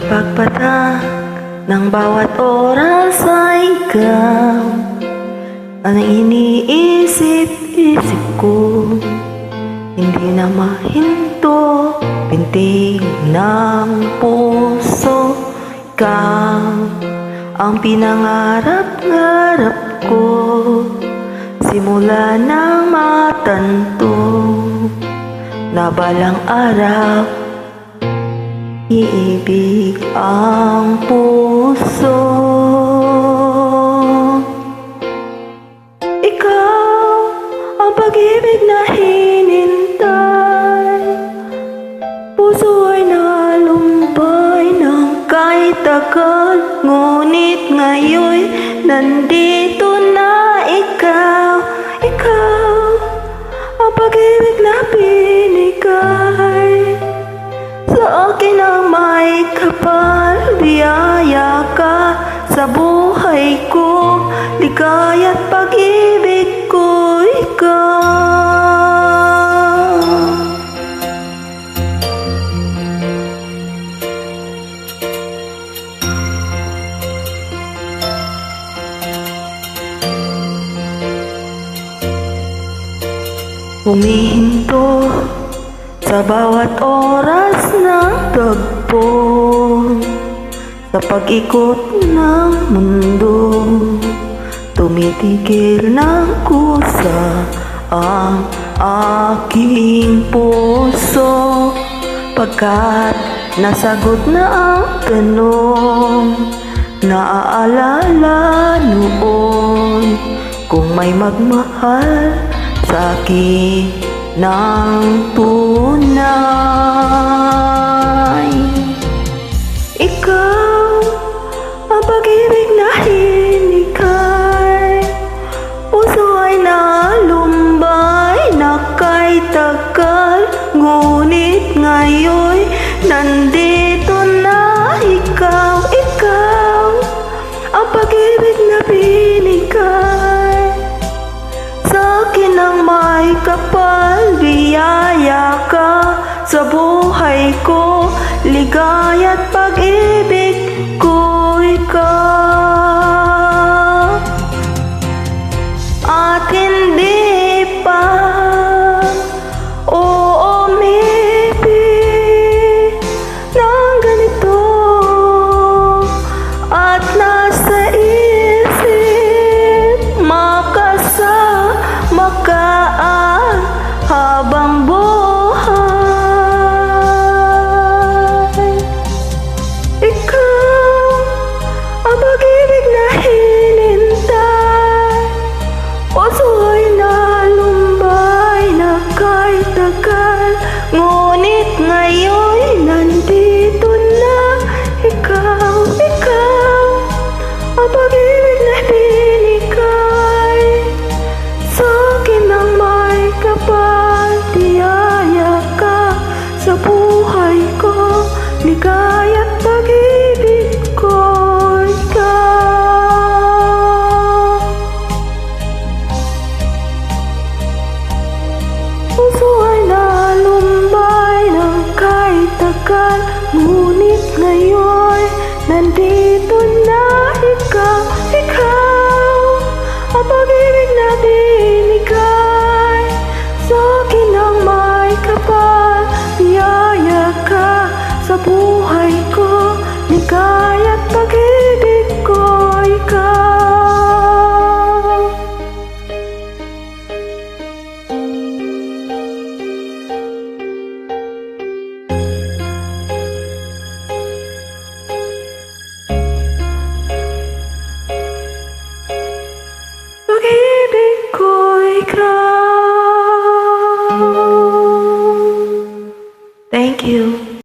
Pagpatak ng bawat oras ay ikaw ang iniisip-isip ko. Hindi na mahinto pintig ng puso. Ikaw ang pinangarap-ngarap ko simula nang matanto na balang araw iibig ang puso. Ikaw ang pag-ibig na hinintay. Puso ay nalumbay ng kahit tagal, ngunit ngayon'y nandito na ikaw. Ikaw ang pag-ibig na binigay sa akin ang may kapal. Biyaya ka sa buhay ko, ligaya't pag-ibig ko ikaw. Humihinto sa bawat oras ng tagpo, sa pag-ikot ng mundo, tumitigil ng kusa ang aking puso. Pagkat nasagot na ang tanong, naaalala noon kung may magmahal sa'kin ng tunay. Ikaw ang pag-ibig na hinikay. Puso ay nalumbay na kay tagal, ngunit ngayon'y nandito na ikaw. Ikaw ang pag-ibig na binigay sa akin ang may kapal. Biyaya ka sa buhay ko, ligaya't pag-ibig ko ikaw. At hindi pa umibig ng ganito, at nasa isip makasama ka habang buhay. Ikaw ang pag-ibig na hinintay. Puso ay nalumbay na kahit tagal, ngunit ngayon'y nandito na ikaw. Ikaw ang pag-ibig na binigay sa akin ang may kapal. Biyaya ka sa buhay ko, ligaya't pag-ibig ko ikaw. Puso ay nalumbay ng kahit tagal, ngunit ngayon nandito na ikaw. Ikaw ang pag-ibig na binigay sa akin ang may kapal. Biyaya ka sa buhay ko, ligaya